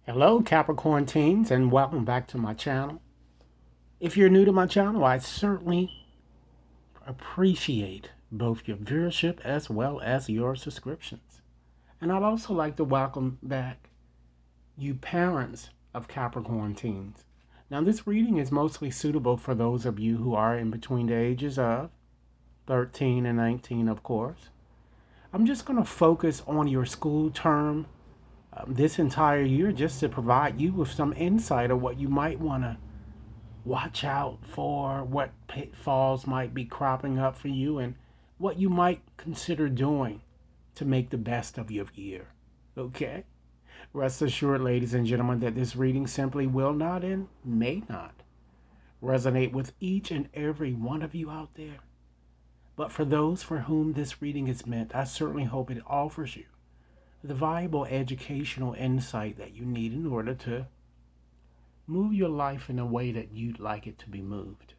Hello, Capricorn Teens, and welcome back to my channel. If you're new to my channel, I certainly appreciate both your viewership as well as your subscriptions. And I'd also like to welcome back you parents of Capricorn Teens. Now, this reading is mostly suitable for those of you who are in between the ages of 13 and 19, of course. I'm just going to focus on your school term this entire year just to provide you with some insight of what you might want to watch out for, what pitfalls might be cropping up for you, and what you might consider doing to make the best of your year. Okay? Rest assured, ladies and gentlemen, that this reading simply will not and may not resonate with each and every one of you out there. But for those for whom this reading is meant, I certainly hope it offers you the valuable educational insight that you need in order to move your life in a way that you'd like it to be moved.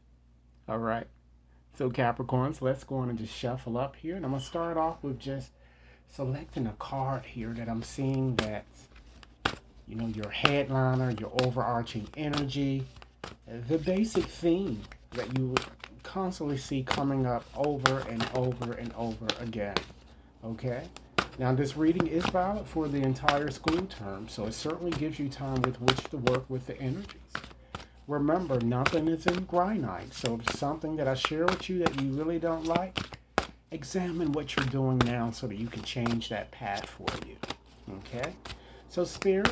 All right? So Capricorns, let's go on and just shuffle up here. And I'm going to start off with just selecting a card here that I'm seeing that, your headliner, your overarching energy, the basic theme that you would constantly see coming up over and over and over again. Okay? Now, this reading is valid for the entire school term, so it certainly gives you time with which to work with the energies. Remember, nothing is in granite. So if it's something that I share with you that you really don't like, examine what you're doing now so that you can change that path for you. Okay? So Spirit,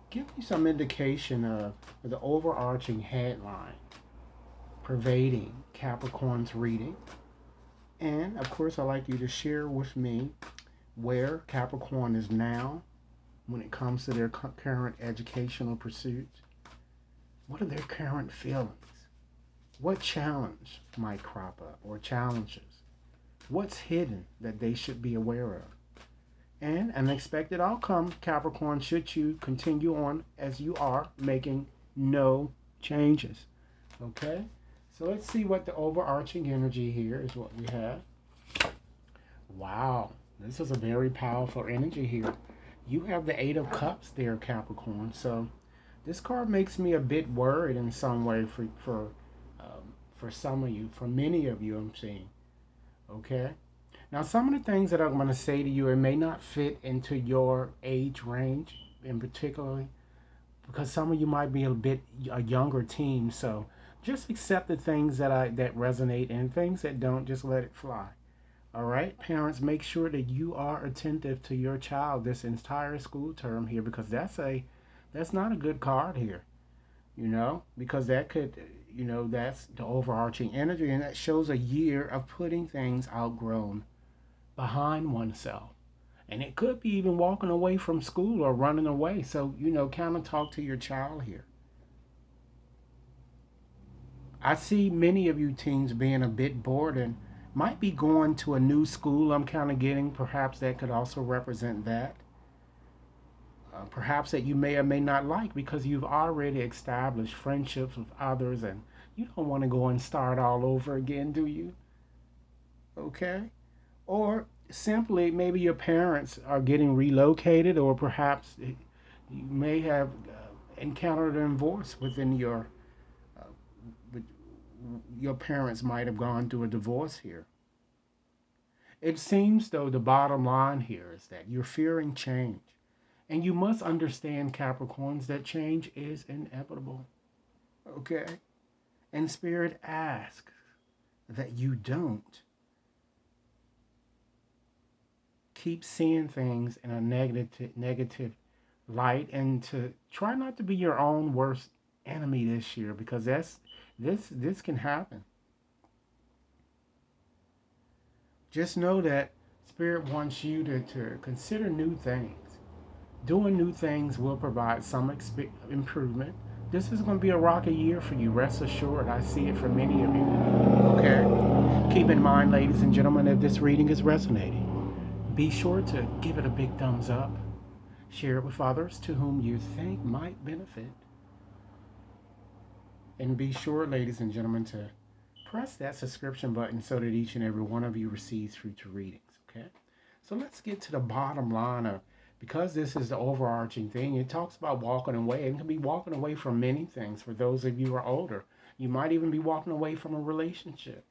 give me some indication of the overarching headline pervading Capricorn's reading. And of course, I'd like you to share with me where Capricorn is now when it comes to their current educational pursuits. What are their current feelings? What challenge might crop up or challenges? What's hidden that they should be aware of? And an expected outcome, Capricorn, should you continue on as you are, making no changes. Okay? So let's see what the overarching energy here is what we have. Wow, this is a very powerful energy here. You have the Eight of Cups there, Capricorn. So this card makes me a bit worried in some way for some of you, for many of you, I'm seeing. Okay. Now, some of the things that I'm going to say to you, it may not fit into your age range in particularly, because some of you might be a younger teen. So just accept the things that resonate and things that don't, just let it fly. All right, parents, make sure that you are attentive to your child this entire school term here, because that's not a good card here, because that could, that's the overarching energy, and that shows a year of putting things outgrown behind oneself. And it could be even walking away from school or running away. So, kind of talk to your child here. I see many of you teens being a bit bored and might be going to a new school. I'm kind of getting, perhaps that could also represent that. Perhaps that you may or may not like because you've already established friendships with others and you don't want to go and start all over again, do you? Okay. Or simply maybe your parents are getting relocated, or perhaps you may have encountered a divorce within uh, your parents might have gone through a divorce here. It seems though the bottom line here is that you're fearing change. And you must understand, Capricorns, that change is inevitable. Okay? And Spirit asks that you don't keep seeing things in a negative light, and to try not to be your own worst enemy this year, because this can happen. Just know that Spirit wants you to consider new things. Doing new things will provide some improvement. This is going to be a rocky year for you, rest assured. I see it for many of you. Okay? Keep in mind, ladies and gentlemen, if this reading is resonating, be sure to give it a big thumbs up. Share it with others to whom you think might benefit. And be sure, ladies and gentlemen, to press that subscription button so that each and every one of you receives future readings. Okay? So let's get to the bottom line of Because this is the overarching thing, it talks about walking away. It can be walking away from many things for those of you who are older. You might even be walking away from a relationship.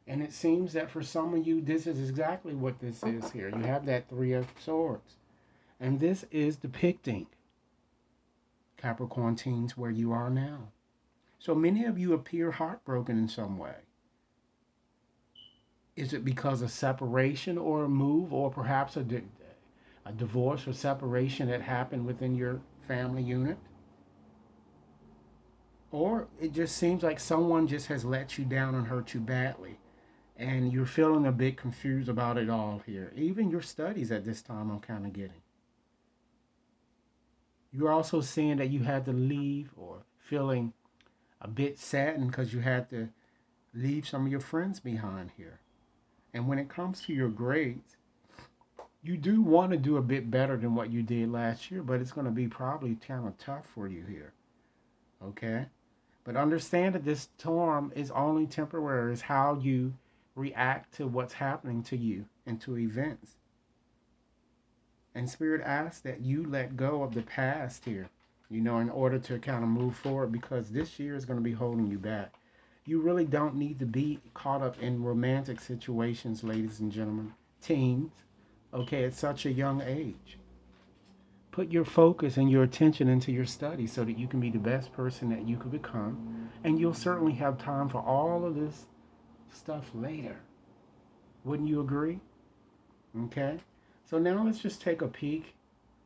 And it seems that for some of you, this is exactly what this is here. You have that Three of Swords. And this is depicting, Capricorn teens, where you are now. So many of you appear heartbroken in some way. Is it because of separation or a move, or perhaps a divorce or separation that happened within your family unit? Or it just seems like someone just has let you down and hurt you badly, and you're feeling a bit confused about it all here. Even your studies at this time, I'm kind of getting. You're also seeing that you had to leave, or feeling a bit saddened because you had to leave some of your friends behind here. And when it comes to your grades, you do want to do a bit better than what you did last year, but it's going to be probably kind of tough for you here. Okay? But understand that this storm is only temporary. It's how you react to what's happening to you and to events. And Spirit asks that you let go of the past here, in order to kind of move forward, because this year is going to be holding you back. You really don't need to be caught up in romantic situations, ladies and gentlemen, teens, okay, at such a young age. Put your focus and your attention into your studies so that you can be the best person that you could become. And you'll certainly have time for all of this stuff later. Wouldn't you agree? Okay. So now let's just take a peek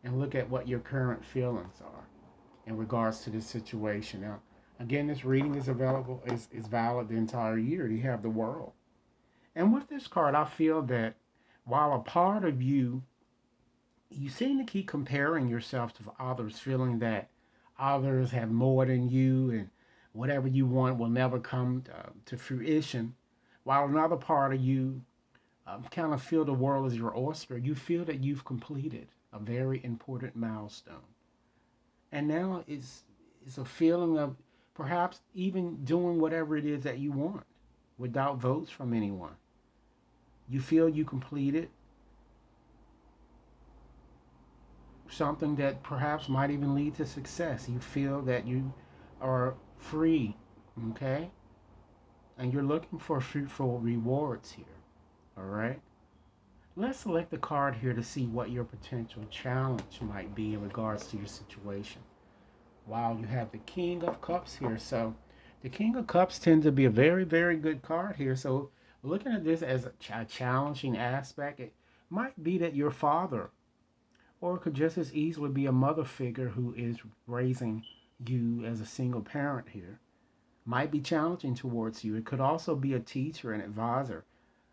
and look at what your current feelings are in regards to this situation. Now, again, this reading is available, is valid the entire year. You have the world. And with this card, I feel that while a part of you seem to keep comparing yourself to others, feeling that others have more than you and whatever you want will never come to fruition, while another part of you kind of feel the world is your oyster. You feel that you've completed a very important milestone. And now it's a feeling of perhaps even doing whatever it is that you want without votes from anyone. You feel you completed something that perhaps might even lead to success. You feel that you are free, okay? And you're looking for fruitful rewards here, all right? Let's select the card here to see what your potential challenge might be in regards to your situation. Wow, you have the King of Cups here. So the King of Cups tends to be a very, very good card here. So looking at this as a challenging aspect, it might be that your father, or it could just as easily be a mother figure who is raising you as a single parent here, might be challenging towards you. It could also be a teacher, an advisor,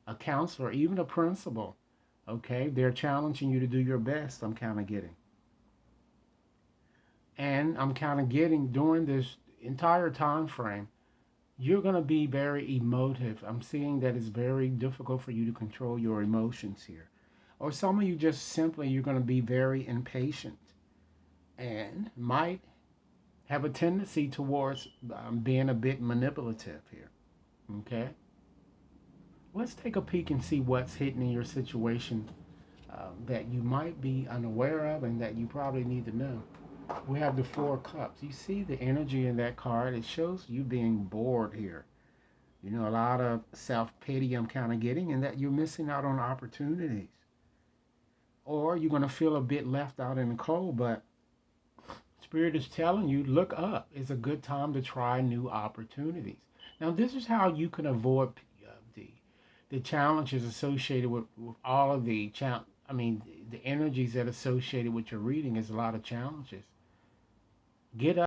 a counselor, even a principal. Okay, they're challenging you to do your best, I'm kind of getting. And I'm kind of getting during this entire time frame, you're going to be very emotive. I'm seeing that it's very difficult for you to control your emotions here. Or some of you just simply, you're going to be very impatient and might have a tendency towards being a bit manipulative here. Okay? Let's take a peek and see what's hidden in your situation that you might be unaware of and that you probably need to know. We have the Four Cups. You see the energy in that card. It shows you being bored here. A lot of self-pity I'm kind of getting, and that you're missing out on opportunities. Or you're going to feel a bit left out in the cold, but Spirit is telling you, look up. It's a good time to try new opportunities. Now, this is how you can avoid the challenges associated with all of the energies that are associated with your reading is a lot of challenges. Get